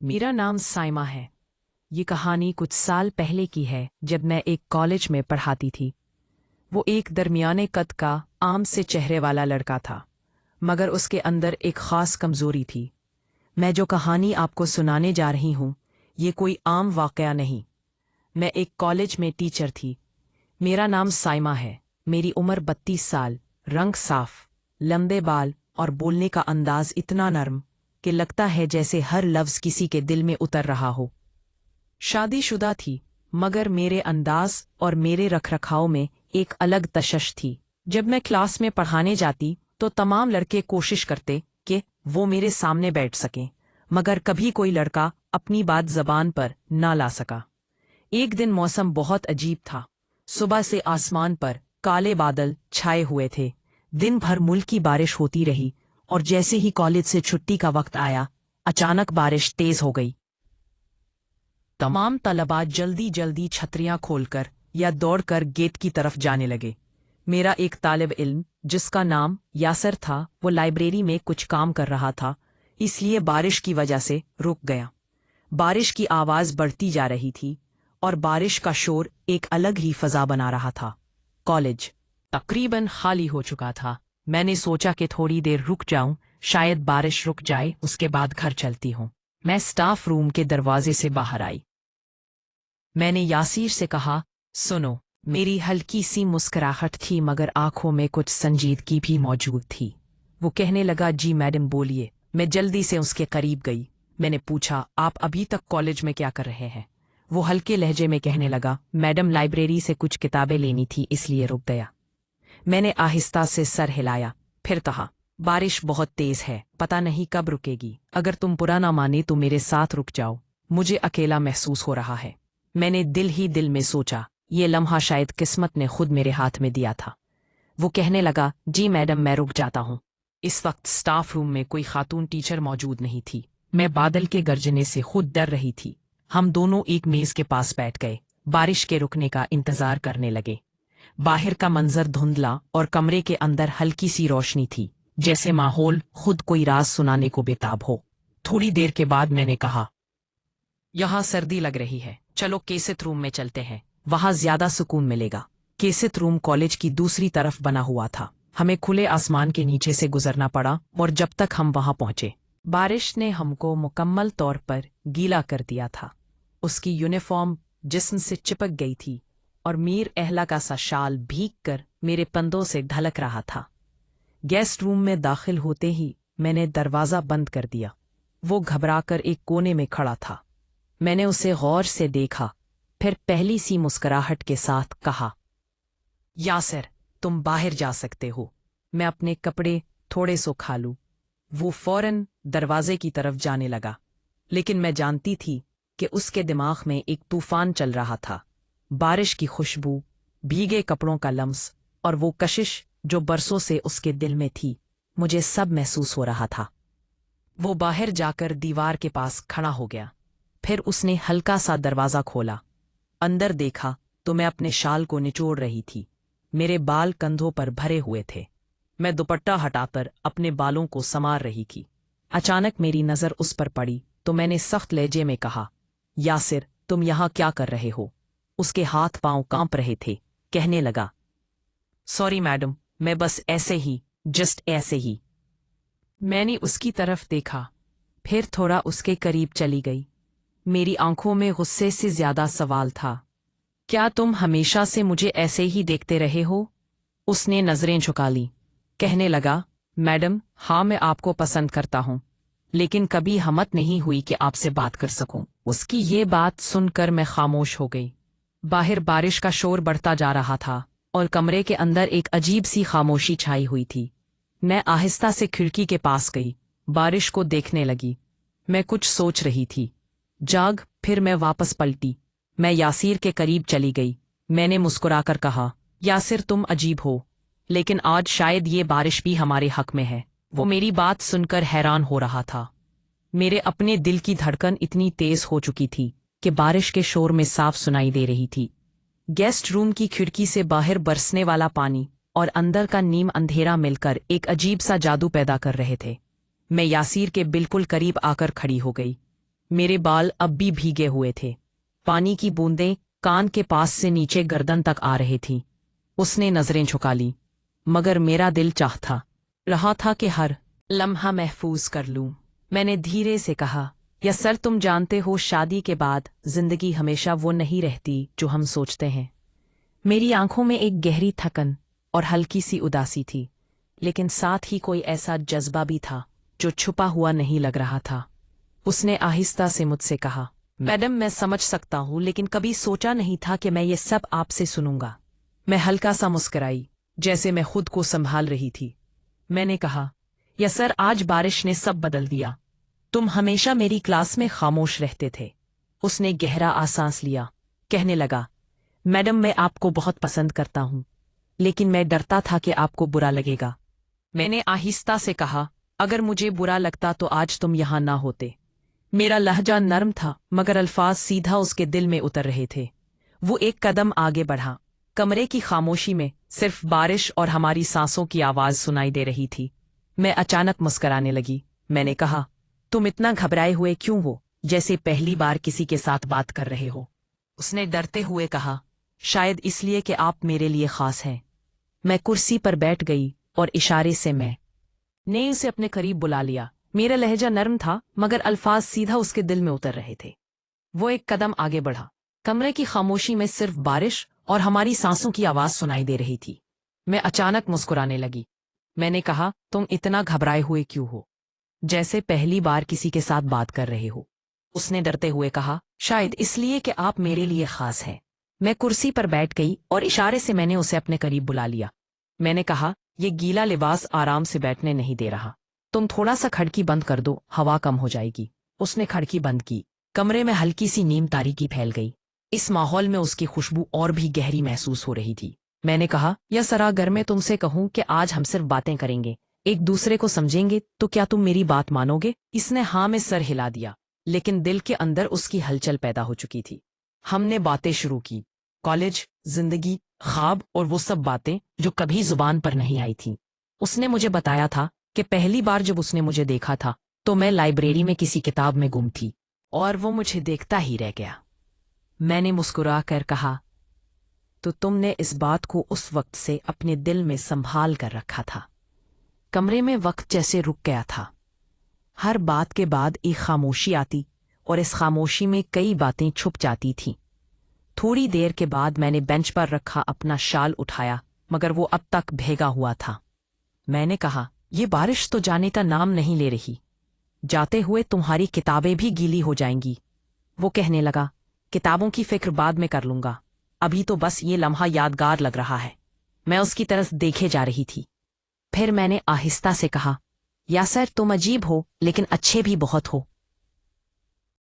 मेरा नाम साइमा है। ये कहानी कुछ साल पहले की है, जब मैं एक कॉलेज में पढ़ाती थी। वो एक दरमियाने कद का आम से चेहरे वाला लड़का था, मगर उसके अंदर एक खास कमजोरी थी। मैं जो कहानी आपको सुनाने जा रही हूँ, ये कोई आम वाकया नहीं। मैं एक कॉलेज में टीचर थी। मेरा नाम साइमा है। मेरी उम्र 32 साल, रंग साफ, लंबे बाल और बोलने का अंदाज इतना नर्म कि लगता है जैसे हर लफ्ज किसी के दिल में उतर रहा हो। शादीशुदा थी, मगर मेरे अंदाज और मेरे रखरखाव में एक अलग तशश थी। जब मैं क्लास में पढ़ाने जाती तो तमाम लड़के कोशिश करते कि वो मेरे सामने बैठ सकें, मगर कभी कोई लड़का अपनी बात जबान पर ना ला सका। एक दिन मौसम बहुत अजीब था। सुबह से आसमान पर काले बादल छाए हुए थे। दिन भर मुल्की बारिश होती रही, और जैसे ही कॉलेज से छुट्टी का वक्त आया, अचानक बारिश तेज हो गई। तमाम तलबा जल्दी जल्दी छतरियां खोलकर या दौड़कर गेट की तरफ जाने लगे। मेरा एक तालिब इल्म, जिसका नाम यासर था, वो लाइब्रेरी में कुछ काम कर रहा था, इसलिए बारिश की वजह से रुक गया। बारिश की आवाज बढ़ती जा रही थी, और बारिश का शोर एक अलग ही फजा बना रहा था। कॉलेज तकरीबन खाली हो चुका था। मैंने सोचा कि थोड़ी देर रुक जाऊं, शायद बारिश रुक जाए, उसके बाद घर चलती हूं। मैं स्टाफ रूम के दरवाजे से बाहर आई। मैंने यासीर से कहा, सुनो। मेरी हल्की सी मुस्कुराहट थी, मगर आंखों में कुछ संजीदगी भी मौजूद थी। वो कहने लगा, जी मैडम बोलिए। मैं जल्दी से उसके करीब गई। मैंने पूछा, आप अभी तक कॉलेज में क्या कर रहे हैं? वो हल्के लहजे में कहने लगा, मैडम लाइब्रेरी से कुछ किताबें लेनी थी, इसलिए रुक गया। मैंने आहिस्ता से सर हिलाया, फिर कहा, बारिश बहुत तेज है, पता नहीं कब रुकेगी। अगर तुम बुरा ना माने तो मेरे साथ रुक जाओ, मुझे अकेला महसूस हो रहा है। मैंने दिल ही दिल में सोचा, ये लम्हा शायद किस्मत ने खुद मेरे हाथ में दिया था। वो कहने लगा, जी मैडम मैं रुक जाता हूँ। इस वक्त स्टाफ रूम में कोई खातून टीचर मौजूद नहीं थी। मैं बादल के गरजने से खुद डर रही थी। हम दोनों एक मेज के पास बैठ गए, बारिश के रुकने का इंतजार करने लगे। बाहर का मंजर धुंधला और कमरे के अंदर हल्की सी रोशनी थी, जैसे माहौल खुद कोई राज सुनाने को बेताब हो। थोड़ी देर के बाद मैंने कहा, यहाँ सर्दी लग रही है, चलो केसित रूम में चलते हैं, वहां ज्यादा सुकून मिलेगा। केसित रूम कॉलेज की दूसरी तरफ बना हुआ था। हमें खुले आसमान के नीचे से गुजरना पड़ा, और जब तक हम वहां पहुंचे, बारिश ने हमको मुकम्मल तौर पर गीला कर दिया था। उसकी यूनिफॉर्म जिस्म से चिपक गई थी, और मीर अहला का सा शाल भीग कर मेरे पंदों से ढलक रहा था। गेस्ट रूम में दाखिल होते ही मैंने दरवाजा बंद कर दिया। वो घबराकर एक कोने में खड़ा था। मैंने उसे गौर से देखा, फिर पहली सी मुस्कुराहट के साथ कहा, यासर तुम बाहर जा सकते हो, मैं अपने कपड़े थोड़े सो खा लूं। वो फौरन दरवाजे की तरफ जाने लगा, लेकिन मैं जानती थी कि उसके दिमाग में एक तूफान चल रहा था। बारिश की खुशबू, भीगे कपड़ों का लम्स, और वो कशिश जो बरसों से उसके दिल में थी, मुझे सब महसूस हो रहा था। वो बाहर जाकर दीवार के पास खड़ा हो गया। फिर उसने हल्का सा दरवाजा खोला। अंदर देखा तो मैं अपने शाल को निचोड़ रही थी। मेरे बाल कंधों पर भरे हुए थे। मैं दुपट्टा हटाकर अपने बालों को संवार रही थी। अचानक मेरी नजर उस पर पड़ी तो मैंने सख्त लहजे में कहा, यासिर तुम यहाँ क्या कर रहे हो? उसके हाथ पांव कांप रहे थे। कहने लगा, सॉरी मैडम, मैं बस ऐसे ही, जस्ट ऐसे ही। मैंने उसकी तरफ देखा, फिर थोड़ा उसके करीब चली गई। मेरी आंखों में गुस्से से ज्यादा सवाल था। क्या तुम हमेशा से मुझे ऐसे ही देखते रहे हो? उसने नजरें झुका ली। कहने लगा, मैडम हाँ मैं आपको पसंद करता हूँ, लेकिन कभी हिम्मत नहीं हुई कि आपसे बात कर सकूं। उसकी ये बात सुनकर मैं खामोश हो गई। बाहर बारिश का शोर बढ़ता जा रहा था, और कमरे के अंदर एक अजीब सी खामोशी छाई हुई थी। मैं आहिस्ता से खिड़की के पास गई, बारिश को देखने लगी। मैं कुछ सोच रही थी। फिर मैं वापस पलटी। मैं यासीर के करीब चली गई। मैंने मुस्कुराकर कहा, यासिर तुम अजीब हो, लेकिन आज शायद ये बारिश भी हमारे हक में है। वो मेरी बात सुनकर हैरान हो रहा था। मेरे अपने दिल की धड़कन इतनी तेज हो चुकी थी कि बारिश के शोर में साफ सुनाई दे रही थी। गेस्ट रूम की खिड़की से बाहर बरसने वाला पानी और अंदर का नीम अंधेरा मिलकर एक अजीब सा जादू पैदा कर रहे थे। मैं यासीर के बिल्कुल करीब आकर खड़ी हो गई। मेरे बाल अब भी भीगे हुए थे। पानी की बूंदें कान के पास से नीचे गर्दन तक आ रही थीं। उसने नजरें झुका ली, मगर मेरा दिल चाहता रहा था कि हर लम्हा महफूज कर लूं। मैंने धीरे से कहा, या सर, तुम जानते हो, शादी के बाद जिंदगी हमेशा वो नहीं रहती जो हम सोचते हैं। मेरी आंखों में एक गहरी थकन और हल्की सी उदासी थी, लेकिन साथ ही कोई ऐसा जज्बा भी था जो छुपा हुआ नहीं लग रहा था। उसने आहिस्ता से मुझसे कहा, मैडम, मैं समझ सकता हूं, लेकिन कभी सोचा नहीं था कि मैं ये सब आपसे सुनूंगा। मैं हल्का सा मुस्कुराई, जैसे मैं खुद को संभाल रही थी। मैंने कहा, या सर, आज बारिश ने सब बदल दिया। तुम हमेशा मेरी क्लास में खामोश रहते थे। उसने गहरा सांस लिया, कहने लगा, मैडम, मैं आपको बहुत पसंद करता हूं, लेकिन मैं डरता था कि आपको बुरा लगेगा। मैंने आहिस्ता से कहा, अगर मुझे बुरा लगता तो आज तुम यहां ना होते। मेरा लहजा नरम था, मगर अल्फाज सीधा उसके दिल में उतर रहे थे। वो एक कदम आगे बढ़ा। कमरे की खामोशी में सिर्फ बारिश और हमारी सांसों की आवाज सुनाई दे रही थी। मैं अचानक मुस्कराने लगी। मैंने कहा, तुम इतना घबराए हुए क्यों हो, जैसे पहली बार किसी के साथ बात कर रहे हो? उसने डरते हुए कहा, शायद इसलिए कि आप मेरे लिए खास हैं। मैं कुर्सी पर बैठ गई और इशारे से ने उसे अपने करीब बुला लिया। मेरा लहजा नरम था, मगर अल्फाज सीधा उसके दिल में उतर रहे थे। वो एक कदम आगे बढ़ा। कमरे की खामोशी में सिर्फ बारिश और हमारी सांसों की आवाज सुनाई दे रही थी। मैं अचानक मुस्कुराने लगी। मैंने कहा, तुम इतना घबराए हुए क्यों हो, जैसे पहली बार किसी के साथ बात कर रहे हो? उसने डरते हुए कहा, शायद इसलिए कि आप मेरे लिए खास हैं। मैं कुर्सी पर बैठ गई और इशारे से मैंने उसे अपने करीब बुला लिया। मैंने कहा, ये गीला लिबास आराम से बैठने नहीं दे रहा। तुम थोड़ा सा खिड़की बंद कर दो, हवा कम हो जाएगी। उसने खिड़की बंद की। कमरे में हल्की सी नीम तारीकी फैल गई। इस माहौल में उसकी खुशबू और भी गहरी महसूस हो रही थी। मैंने कहा, या सरा, अगर मैं तुमसे कहूं कि आज हम सिर्फ बातें करेंगे, एक दूसरे को समझेंगे, तो क्या तुम मेरी बात मानोगे? इसने हाँ में सर हिला दिया, लेकिन दिल के अंदर उसकी हलचल पैदा हो चुकी थी। हमने बातें शुरू की। कॉलेज, जिंदगी, ख्वाब और वो सब बातें जो कभी जुबान पर नहीं आई थी। उसने मुझे बताया था कि पहली बार जब उसने मुझे देखा था तो मैं लाइब्रेरी में किसी किताब में गुम थी, और वो मुझे देखता ही रह गया। मैंने मुस्कुरा कर कहा, तो तुमने इस बात को उस वक्त से अपने दिल में संभाल कर रखा था। कमरे में वक्त जैसे रुक गया था। हर बात के बाद एक खामोशी आती, और इस खामोशी में कई बातें छुप जाती थीं। थोड़ी देर के बाद मैंने बेंच पर रखा अपना शाल उठाया, मगर वो अब तक भीगा हुआ था। मैंने कहा, ये बारिश तो जाने का नाम नहीं ले रही। जाते हुए तुम्हारी किताबें भी गीली हो जाएंगी। वो कहने लगा, किताबों की फिक्र बाद में कर लूंगा, अभी तो बस ये लम्हा यादगार लग रहा है। मैं उसकी तरफ देखे जा रही थी। फिर मैंने आहिस्ता से कहा, या सर, तुम अजीब हो, लेकिन अच्छे भी बहुत हो।